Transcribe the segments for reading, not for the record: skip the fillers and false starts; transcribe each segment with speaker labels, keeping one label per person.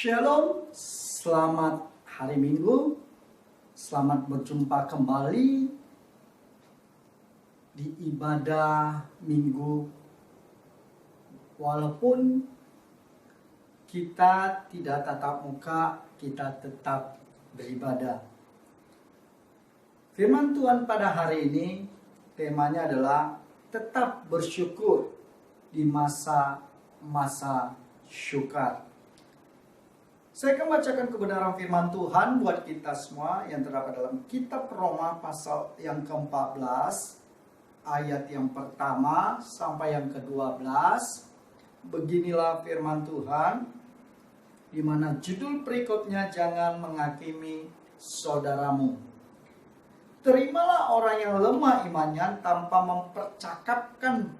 Speaker 1: Shalom, selamat hari Minggu, selamat berjumpa kembali di ibadah Minggu. Walaupun kita tidak tatap muka, kita tetap beribadah. Firman Tuhan pada hari ini, temanya adalah tetap bersyukur di masa-masa syukar. Saya akan bacakan kebenaran firman Tuhan buat kita semua yang terdapat dalam kitab Roma pasal yang ke-14 ayat yang pertama sampai yang ke-12. Beginilah firman Tuhan, di mana judul berikutnya, jangan menghakimi saudaramu. Terimalah orang yang lemah imannya tanpa mempercakapkan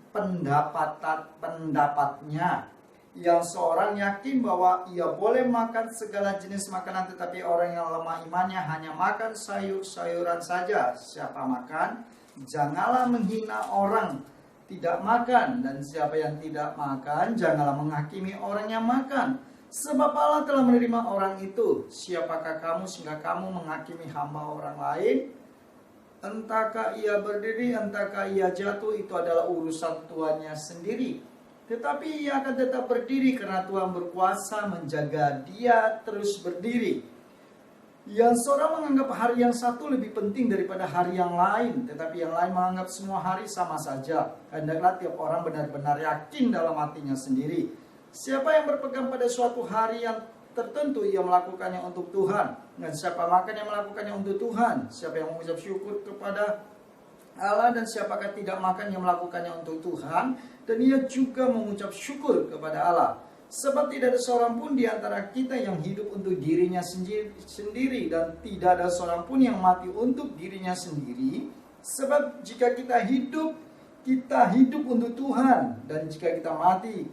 Speaker 1: pendapatnya. Yang seorang yakin bahwa ia boleh makan segala jenis makanan, tetapi orang yang lemah imannya hanya makan sayur-sayuran saja. Siapa makan, janganlah menghina orang tidak makan, dan siapa yang tidak makan, janganlah menghakimi orang yang makan. Sebab Allah telah menerima orang itu. Siapakah kamu sehingga kamu menghakimi hamba orang lain? Entahkah ia berdiri, entahkah ia jatuh, itu adalah urusan tuannya sendiri. Tetapi ia akan tetap berdiri karena Tuhan berkuasa menjaga dia terus berdiri. Yang seorang menganggap hari yang satu lebih penting daripada hari yang lain, tetapi yang lain menganggap semua hari sama saja. Hendaklah tiap orang benar-benar yakin dalam hatinya sendiri. Siapa yang berpegang pada suatu hari yang tertentu, ia melakukannya untuk Tuhan. Dan siapa makan yang melakukannya untuk Tuhan. Siapa yang mengucap syukur kepada Allah, dan siapakah tidak makan yang melakukannya untuk Tuhan, dan ia juga mengucap syukur kepada Allah. Sebab tidak ada seorang pun di antara kita yang hidup untuk dirinya sendiri, dan tidak ada seorang pun yang mati untuk dirinya sendiri. Sebab jika kita hidup untuk Tuhan, dan jika kita mati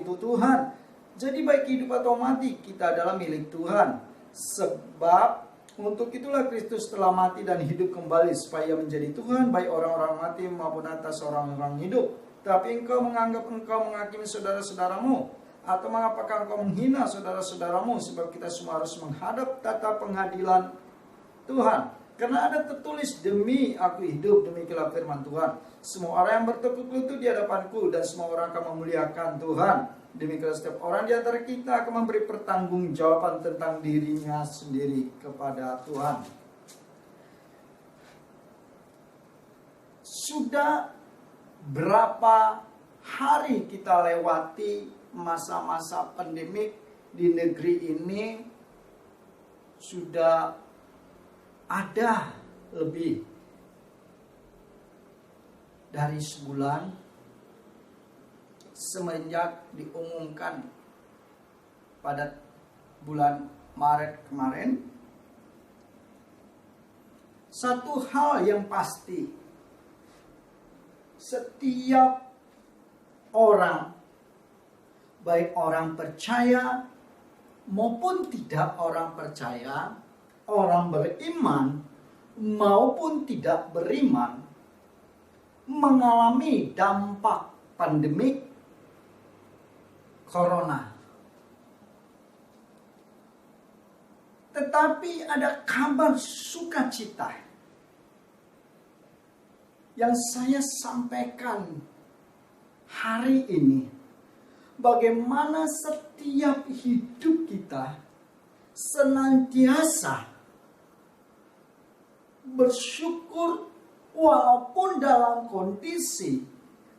Speaker 1: untuk Tuhan. Jadi baik hidup atau mati, kita adalah milik Tuhan. Sebab untuk itulah Kristus telah mati dan hidup kembali, supaya menjadi Tuhan baik orang-orang mati maupun atas orang-orang hidup. Tapi engkau menganggap engkau menghakimi saudara-saudaramu, atau mengapakah engkau menghina saudara-saudaramu? Sebab kita semua harus menghadap tata pengadilan Tuhan. Karena ada tertulis, demi aku hidup, demikianlah firman Tuhan, semua orang yang bertekuk lutut di hadapanku, dan semua orang akan memuliakan Tuhan. Demikianlah setiap orang di antara kita akan memberi pertanggungjawaban tentang dirinya sendiri kepada Tuhan. Sudah berapa hari kita lewati masa-masa pandemik di negeri ini? Sudah ada lebih dari sebulan semenjak diumumkan pada bulan Maret kemarin. Satu hal yang pasti, setiap orang, baik orang percaya maupun tidak orang percaya, orang beriman maupun tidak beriman, mengalami dampak pandemik Corona. Tetapi ada kabar sukacita yang saya sampaikan hari ini. Bagaimana setiap hidup kita senantiasa bersyukur walaupun dalam kondisi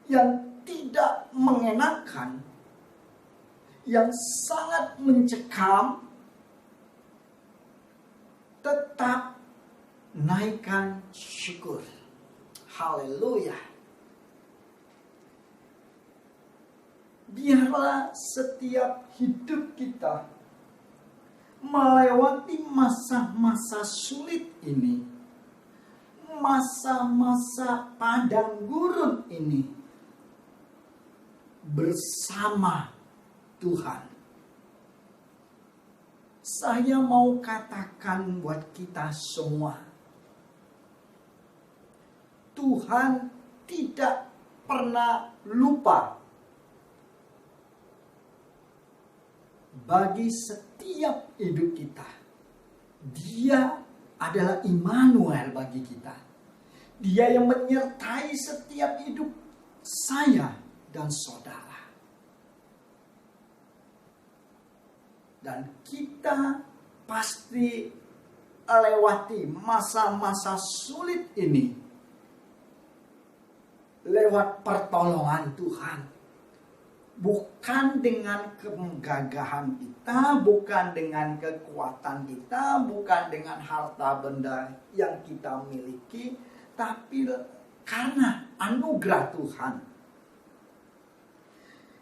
Speaker 1: yang tidak mengenakan, yang sangat mencekam, tetap naikkan syukur. Haleluya. Biarlah setiap hidup kita melewati masa-masa sulit ini, masa-masa padang gurun ini, bersama Tuhan. Saya mau katakan buat kita semua, Tuhan tidak pernah lupa bagi setiap setiap hidup kita. Dia adalah Immanuel bagi kita. Dia yang menyertai setiap hidup saya dan saudara. Dan kita pasti lewati masa-masa sulit ini lewat pertolongan Tuhan. Bukan dengan kegagahan kita, bukan dengan kekuatan kita, bukan dengan harta benda yang kita miliki, tapi karena anugerah Tuhan.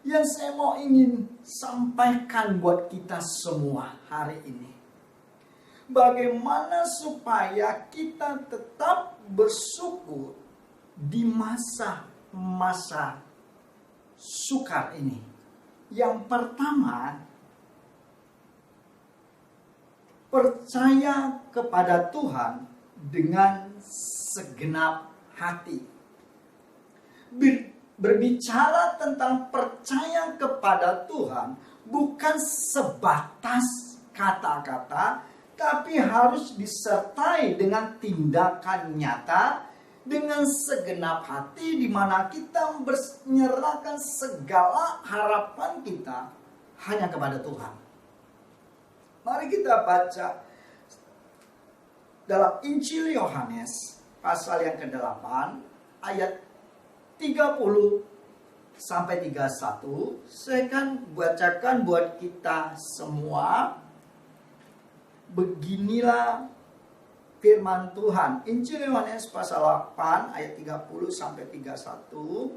Speaker 1: Yang saya mau ingin sampaikan buat kita semua hari ini, bagaimana supaya kita tetap bersyukur di masa-masa sukar ini. Yang pertama, percaya kepada Tuhan dengan segenap hati. Berbicara tentang percaya kepada Tuhan bukan sebatas kata-kata, tapi harus disertai dengan tindakan nyata, dengan segenap hati, di mana kita menyerahkan segala harapan kita hanya kepada Tuhan. Mari kita baca dalam Injil Yohanes pasal yang ke-8 ayat 30 sampai 31. Saya akan bacakan buat kita semua. Beginilah firman Tuhan. Injil Yohanes pasal 8 ayat 30 sampai 31.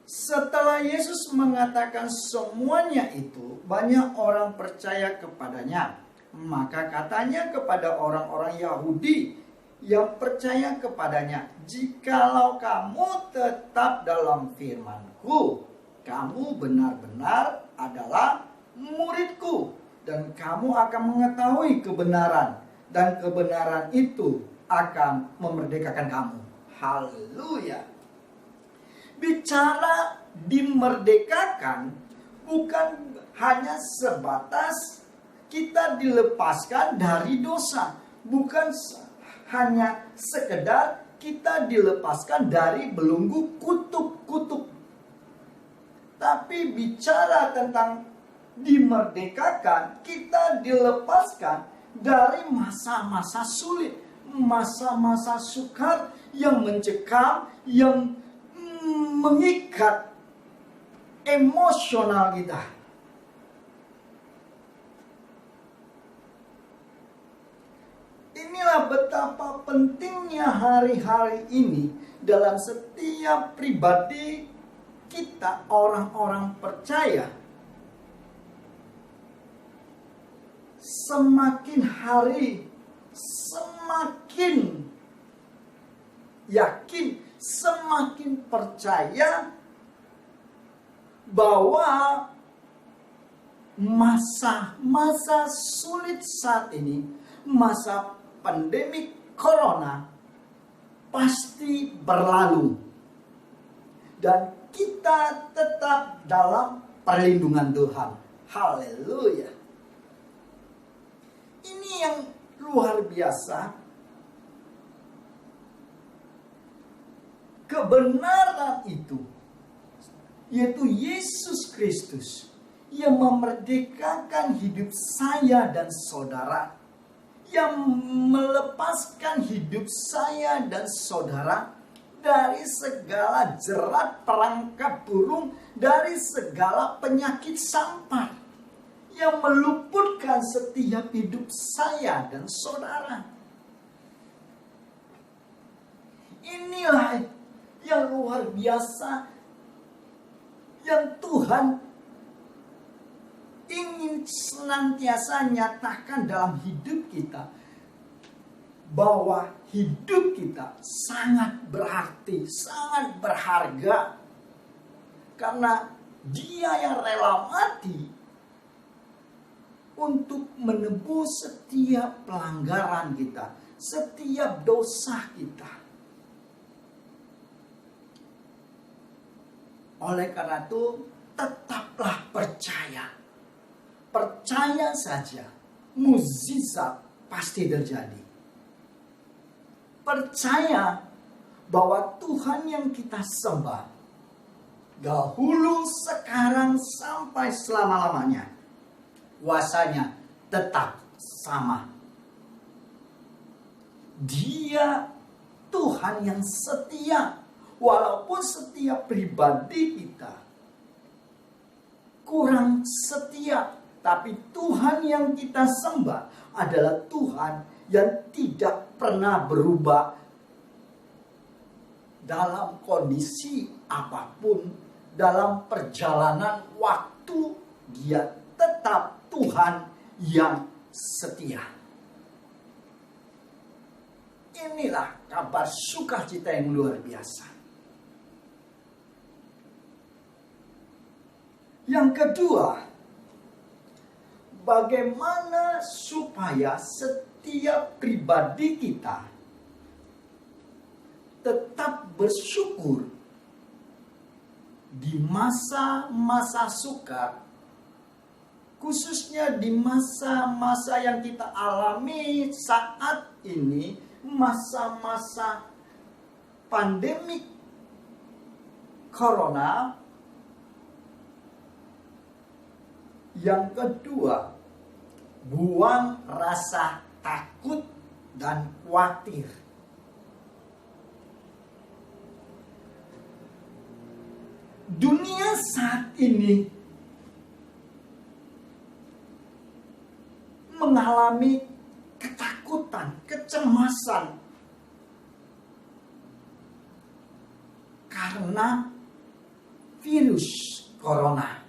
Speaker 1: Setelah Yesus mengatakan semuanya itu, banyak orang percaya kepadanya. Maka katanya kepada orang-orang Yahudi yang percaya kepadanya, "Jikalau kamu tetap dalam firman-Ku, kamu benar-benar adalah murid-Ku, dan kamu akan mengetahui kebenaran, dan kebenaran itu akan memerdekakan kamu." Haleluya. Bicara dimerdekakan bukan hanya sebatas kita dilepaskan dari dosa, bukan hanya sekedar kita dilepaskan dari belenggu kutuk-kutuk. Tapi bicara tentang dimerdekakan, kita dilepaskan dari masa-masa sulit, masa-masa sukar yang mencekam, yang mengikat emosional kita. Inilah betapa pentingnya hari-hari ini dalam setiap pribadi kita, orang-orang percaya. Semakin hari, semakin yakin, semakin percaya bahwa masa-masa sulit saat ini, masa pandemi corona, pasti berlalu. Dan kita tetap dalam perlindungan Tuhan. Haleluya. Ini yang luar biasa. Kebenaran itu, yaitu Yesus Kristus, yang memerdekakan hidup saya dan saudara, yang melepaskan hidup saya dan saudara dari segala jerat perangkap burung, dari segala penyakit sampar, yang meluputkan setiap hidup saya dan saudara. Inilah yang luar biasa yang Tuhan ingin senantiasa nyatakan dalam hidup kita, bahwa hidup kita sangat berarti, sangat berharga, karena Dia yang rela mati untuk menebus setiap pelanggaran kita, setiap dosa kita. Oleh karena itu, tetaplah percaya percaya saja, mukjizat pasti terjadi. Percaya bahwa Tuhan yang kita sembah, dahulu, sekarang, sampai selama-lamanya, kuasanya tetap sama. Dia Tuhan yang setia. Walaupun setiap pribadi kita kurang setia, tapi Tuhan yang kita sembah adalah Tuhan yang tidak pernah berubah dalam kondisi apapun, dalam perjalanan waktu. Dia tetap Tuhan yang setia. Inilah kabar sukacita yang luar biasa. Yang kedua, bagaimana supaya setiap pribadi kita tetap bersyukur di masa-masa sukar, khususnya di masa-masa yang kita alami saat ini, masa-masa pandemik corona. Yang kedua, buang rasa takut dan khawatir. Dunia saat ini mengalami ketakutan, kecemasan karena virus corona.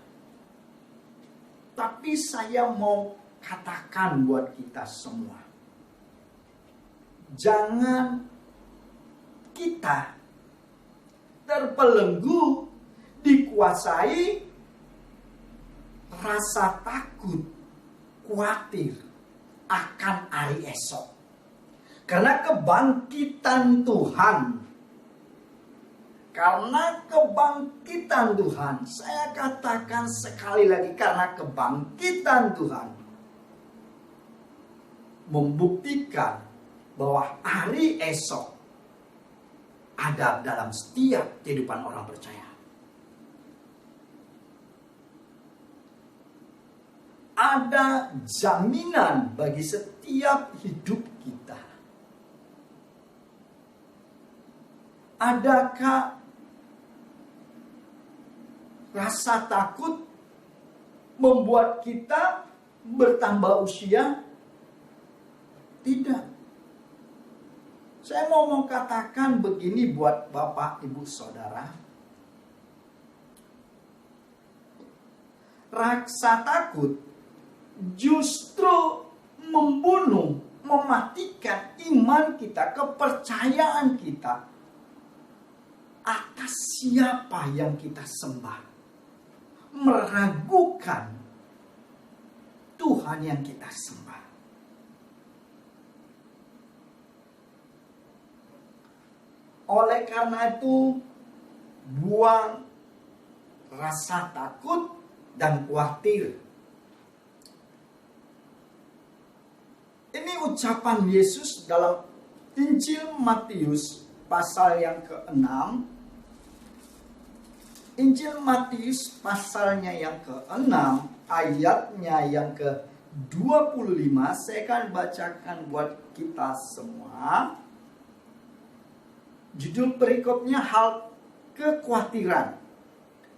Speaker 1: Tapi saya mau katakan buat kita semua, jangan kita terpelenggu, dikuasai rasa takut, khawatir akan hari esok. Karena kebangkitan Tuhan, saya katakan sekali lagi, karena kebangkitan Tuhan membuktikan bahwa hari esok ada dalam setiap kehidupan orang percaya. Ada jaminan bagi setiap hidup kita. Adakah rasa takut membuat kita bertambah usia? Tidak. Saya mau katakan begini buat Bapak, Ibu, Saudara. Rasa takut justru membunuh, mematikan iman kita, kepercayaan kita atas siapa yang kita sembah. Meragukan Tuhan yang kita sembah. Oleh karena itu, buang rasa takut dan khawatir. Ini ucapan Yesus dalam Injil Matius pasal yang ke-6. Injil Matius pasalnya yang ke-6, ayatnya yang ke-25. Saya akan bacakan buat kita semua. Judul perikopnya hal kekhawatiran.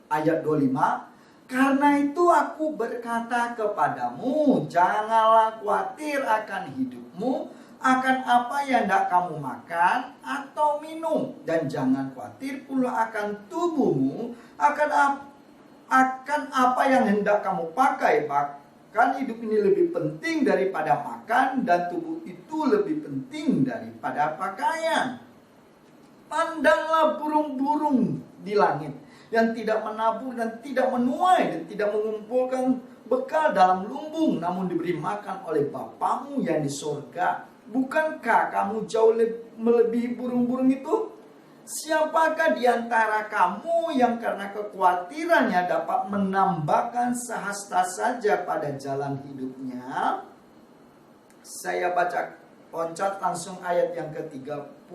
Speaker 1: Ayat 25. Karena itu aku berkata kepadamu, janganlah khawatir akan hidupmu, akan apa yang hendak kamu makan atau minum, dan jangan khawatir pula akan tubuhmu, akan apa yang hendak kamu pakai. Bahkan hidup ini lebih penting daripada makan, dan tubuh itu lebih penting daripada pakaian. Pandanglah burung-burung di langit, yang tidak menabur dan tidak menuai dan tidak mengumpulkan bekal dalam lumbung, namun diberi makan oleh Bapamu yang di sorga. Bukankah kamu jauh melebihi burung-burung itu? Siapakah di antara kamu yang karena kekhawatirannya dapat menambahkan sehasta saja pada jalan hidupnya? Saya baca loncat langsung ayat yang ke-31.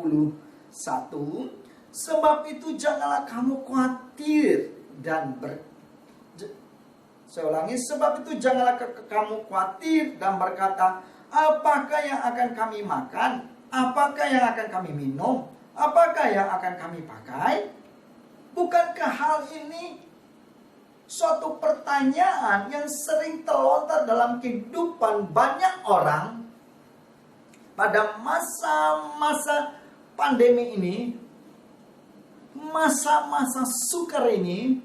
Speaker 1: Sebab itu janganlah kamu khawatir dan saya ulangi, sebab itu janganlah kamu khawatir dan berkata, apakah yang akan kami makan? Apakah yang akan kami minum? Apakah yang akan kami pakai? Bukankah hal ini suatu pertanyaan yang sering terlontar dalam kehidupan banyak orang pada masa-masa pandemi ini, masa-masa sukar ini?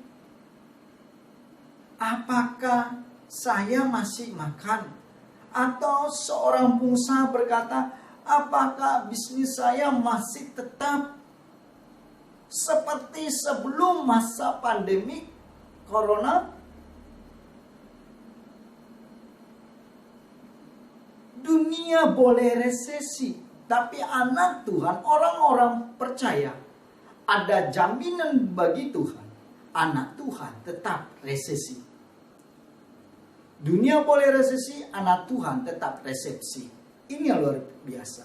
Speaker 1: Apakah saya masih makan? Atau seorang pengusaha berkata, apakah bisnis saya masih tetap seperti sebelum masa pandemi corona? Dunia boleh resesi, tapi anak Tuhan, orang-orang percaya, ada jaminan bagi Tuhan. Anak Tuhan tetap resesi. Dunia boleh resesi, anak Tuhan tetap resepsi. Ini yang luar biasa.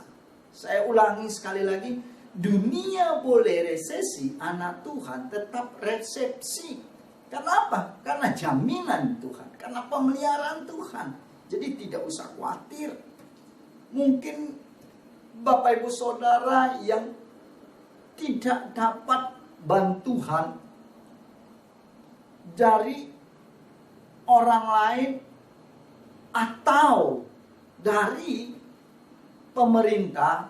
Speaker 1: Saya ulangi sekali lagi. Dunia boleh resesi, anak Tuhan tetap resepsi. Karena apa? Karena jaminan Tuhan. Karena pemeliharaan Tuhan. Jadi tidak usah khawatir. Mungkin Bapak Ibu Saudara yang tidak dapat bantuan dari orang lain atau dari pemerintah,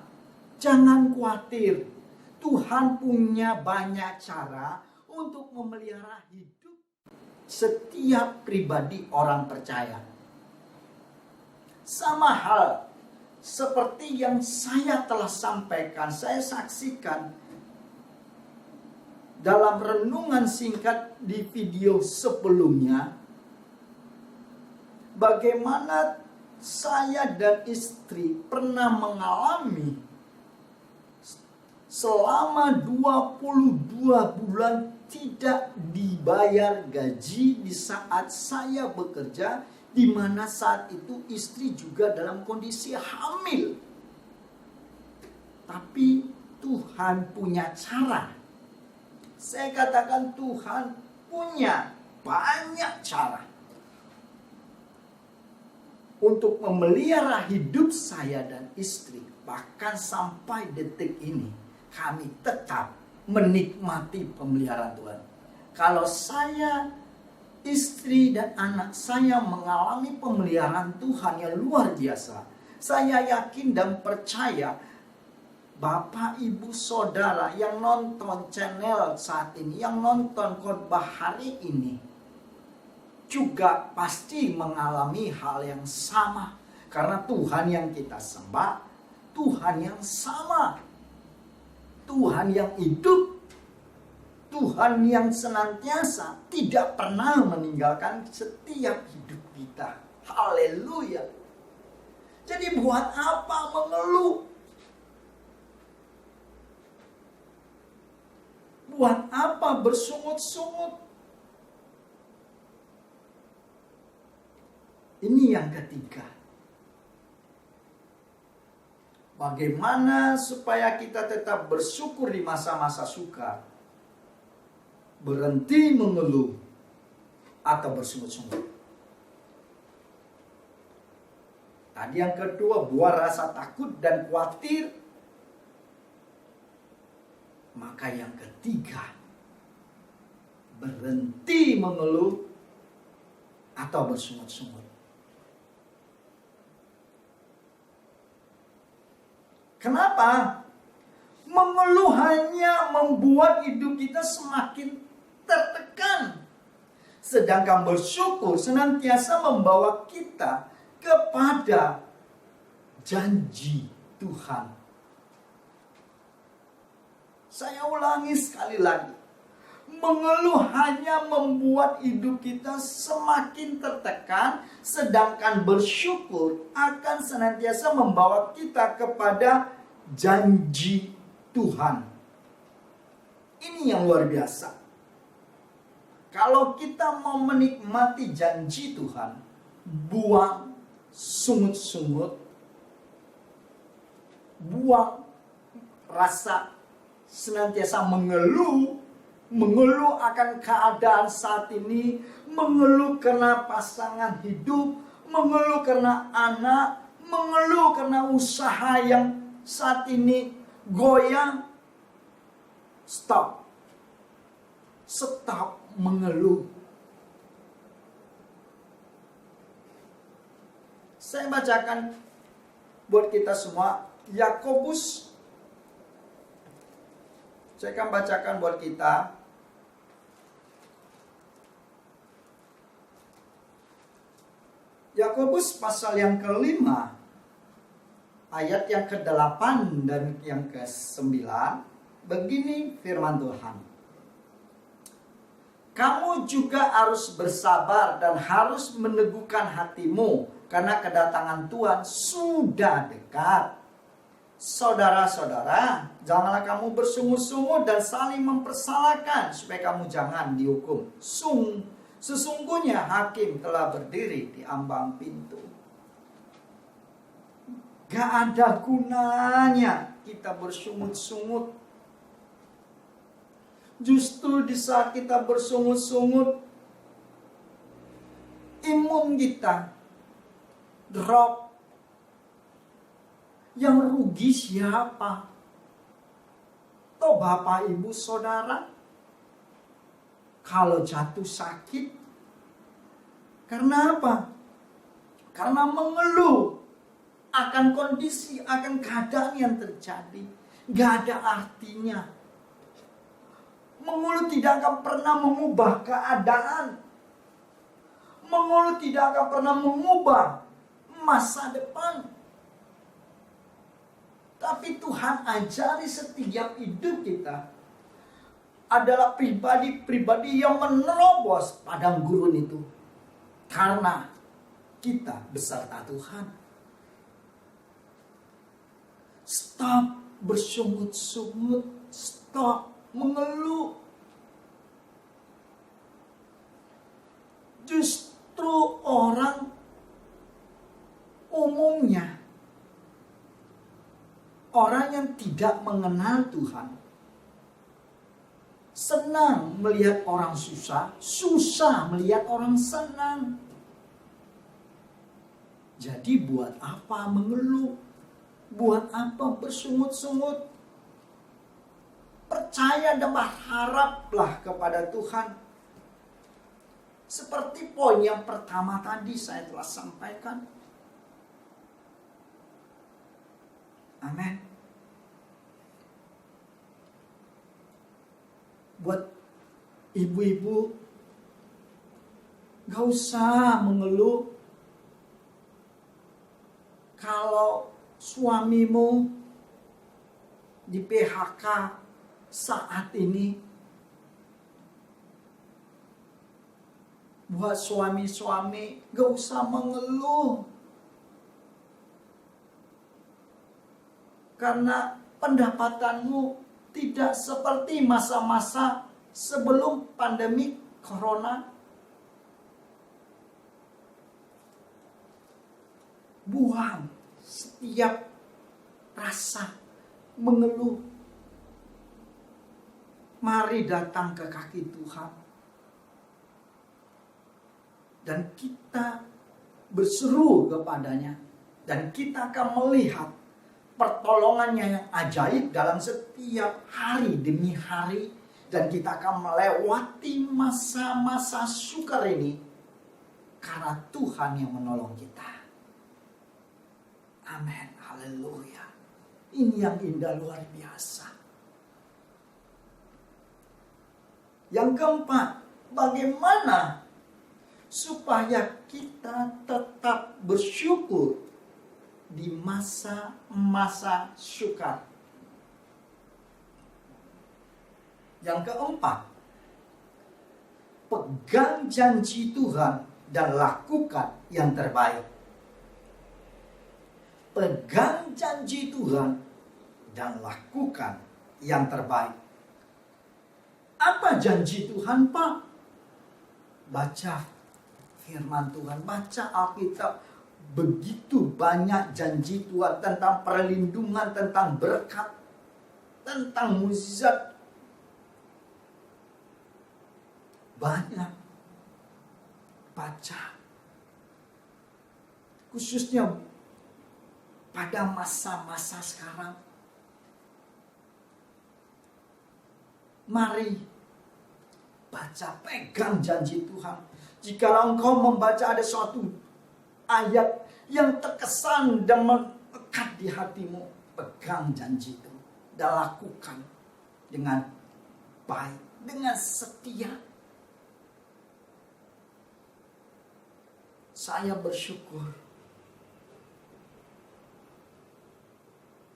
Speaker 1: jangan khawatir. Tuhan punya banyak cara untuk memelihara hidup setiap pribadi orang percaya. Sama hal seperti yang saya telah sampaikan, saya saksikan dalam renungan singkat di video sebelumnya, bagaimana saya dan istri pernah mengalami selama 22 bulan tidak dibayar gaji di saat saya bekerja, di mana saat itu istri juga dalam kondisi hamil. Tapi Tuhan punya cara. Saya katakan Tuhan punya banyak cara untuk memelihara hidup saya dan istri. Bahkan sampai detik ini kami tetap menikmati pemeliharaan Tuhan. Kalau saya, istri dan anak saya mengalami pemeliharaan Tuhan yang luar biasa, saya yakin dan percaya Bapak, Ibu, Saudara yang nonton channel saat ini, yang nonton khotbah hari ini, juga pasti mengalami hal yang sama. Karena Tuhan yang kita sembah, Tuhan yang sama. Tuhan yang hidup, Tuhan yang senantiasa tidak pernah meninggalkan setiap hidup kita. Haleluya. Jadi buat apa mengeluh? Buat apa bersungut-sungut? Ini yang ketiga. Bagaimana supaya kita tetap bersyukur di masa-masa sukar? Berhenti mengeluh atau bersungut-sungut. Tadi yang kedua, buang rasa takut dan khawatir. Maka yang ketiga, berhenti mengeluh atau bersungut-sungut. Kenapa? Mengeluh hanya membuat hidup kita semakin tertekan. Sedangkan bersyukur senantiasa membawa kita kepada janji Tuhan. Saya ulangi sekali lagi. Mengeluh hanya membuat hidup kita semakin tertekan, sedangkan bersyukur akan senantiasa membawa kita kepada janji Tuhan. Ini yang luar biasa. Kalau kita mau menikmati janji Tuhan, buang sungut-sungut, buang rasa senantiasa mengeluh akan keadaan saat ini, mengeluh karena pasangan hidup, mengeluh karena anak, mengeluh karena usaha yang saat ini goyang. Stop mengeluh. Saya bacakan buat kita semua Yakobus. Saya akan bacakan buat kita Yakobus pasal yang ke-5 ayat yang ke-8 dan yang ke-9. Begini firman Tuhan. Kamu juga harus bersabar dan harus meneguhkan hatimu, karena kedatangan Tuhan sudah dekat. Saudara-saudara, janganlah kamu bersungut-sungut dan saling mempersalahkan, supaya kamu jangan dihukum. Sesungguhnya hakim telah berdiri di ambang pintu. Gak ada gunanya kita bersungut-sungut. Justru di saat kita bersungut-sungut, imun kita drop. Yang rugi siapa? Toh bapak ibu saudara, kalau jatuh sakit, karena apa? Karena mengeluh akan kondisi, akan keadaan yang terjadi. Gak ada artinya. Mengeluh tidak akan pernah mengubah keadaan. Mengeluh tidak akan pernah mengubah masa depan. Tapi Tuhan ajari setiap hidup kita adalah pribadi-pribadi yang menerobos padang gurun itu. Karena kita beserta Tuhan. Stop bersungut-sungut. Stop mengeluh. Justru orang umumnya, orang yang tidak mengenal Tuhan, senang melihat orang susah, susah melihat orang senang. Jadi buat apa mengeluh? Buat apa bersungut-sungut? Percaya dan berharaplah kepada Tuhan. Seperti poin yang pertama tadi saya telah sampaikan. Amin. Buat ibu-ibu, gak usah mengeluh kalau suamimu di PHK saat ini. Buat suami-suami, gak usah mengeluh. Karena pendapatanmu tidak seperti masa-masa sebelum pandemi corona. Buang setiap rasa mengeluh. Mari datang ke kaki Tuhan. Dan kita berseru kepadanya. Dan kita akan melihat pertolongannya yang ajaib dalam setiap hari demi hari. Dan kita akan melewati masa-masa sukar ini. Karena Tuhan yang menolong kita. Amin. Haleluya. Ini yang indah luar biasa. Yang keempat, bagaimana supaya kita tetap bersyukur di masa-masa sukar. Yang keempat, pegang janji Tuhan dan lakukan yang terbaik. Pegang janji Tuhan dan lakukan yang terbaik. Apa janji Tuhan, Pak? Baca firman Tuhan, baca Alkitab. Begitu banyak janji Tuhan tentang perlindungan, tentang berkat, tentang mukjizat. Banyak. Baca. Khususnya pada masa-masa sekarang. Mari baca, pegang janji Tuhan. Jikalau engkau membaca ada suatu ayat yang terkesan dan melekat di hatimu, pegang janji itu dan lakukan dengan baik, dengan setia. Saya bersyukur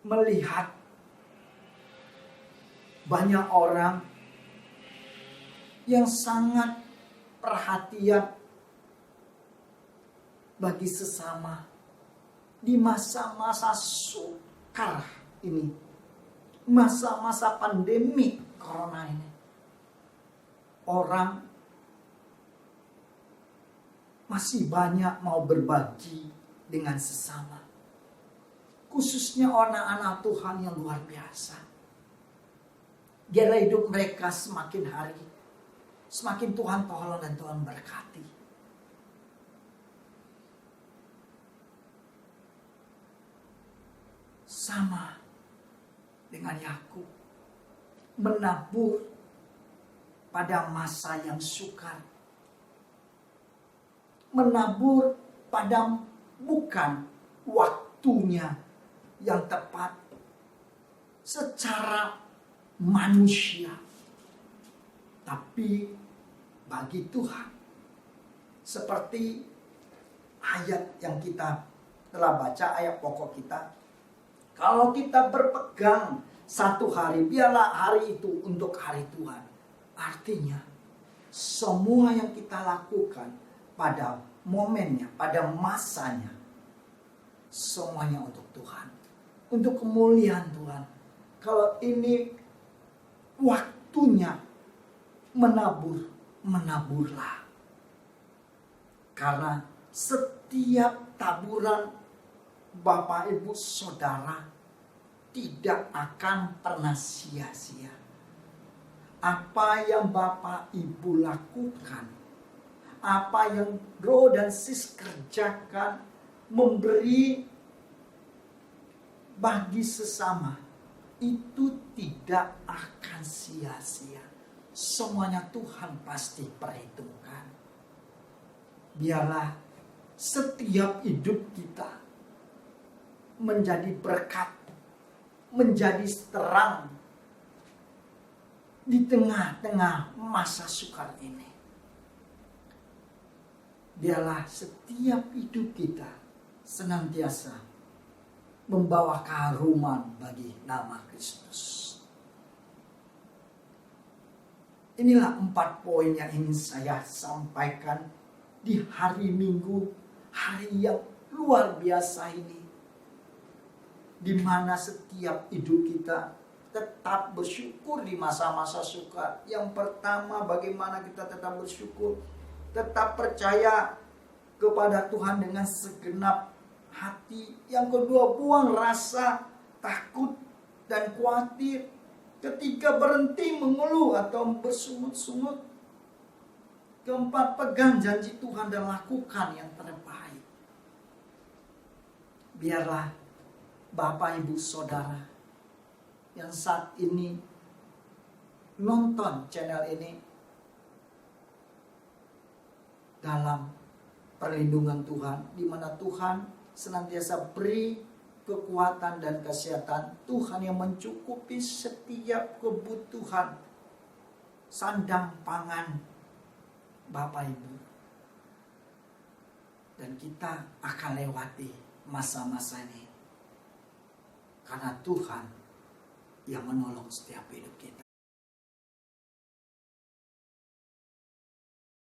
Speaker 1: melihat banyak orang yang sangat perhatian bagi sesama di masa-masa sukar ini, masa-masa pandemi corona ini. Orang masih banyak mau berbagi dengan sesama, khususnya anak-anak Tuhan yang luar biasa. Biarlah hidup mereka semakin hari semakin Tuhan tolong dan Tuhan berkati. Sama dengan Yakub, menabur pada masa yang sukar, menabur pada bukan waktunya yang tepat secara manusia, tapi bagi Tuhan, seperti ayat yang kita telah baca, ayat pokok kita. Kalau kita berpegang satu hari, biarlah hari itu untuk hari Tuhan. Artinya, semua yang kita lakukan pada momennya, pada masanya, semuanya untuk Tuhan, untuk kemuliaan Tuhan. Kalau ini waktunya menabur, menaburlah. Karena setiap taburan Bapak Ibu Saudara tidak akan pernah sia-sia. Apa yang Bapak Ibu lakukan, apa yang Bro dan Sis kerjakan, memberi bagi sesama, itu tidak akan sia-sia. Semuanya Tuhan pasti perhitungkan. Biarlah setiap hidup kita menjadi berkat, menjadi terang di tengah-tengah masa sukar ini. Biarlah setiap hidup kita senantiasa membawa keharuman bagi nama Kristus. Inilah 4 poin yang ingin saya sampaikan di hari Minggu, hari yang luar biasa ini, di mana setiap hidup kita tetap bersyukur di masa-masa sukar. Yang pertama, bagaimana kita tetap bersyukur, tetap percaya kepada Tuhan dengan segenap hati. Yang kedua, buang rasa takut dan khawatir. Ketiga, berhenti mengeluh atau bersungut-sungut. Keempat, pegang janji Tuhan dan lakukan yang terbaik. Biarlah Bapak Ibu Saudara yang saat ini nonton channel ini dalam perlindungan Tuhan, di mana Tuhan senantiasa beri kekuatan dan kesehatan. Tuhan yang mencukupi setiap kebutuhan sandang pangan Bapak Ibu. Dan kita akan lewati masa-masa ini karena Tuhan yang menolong setiap hidup kita.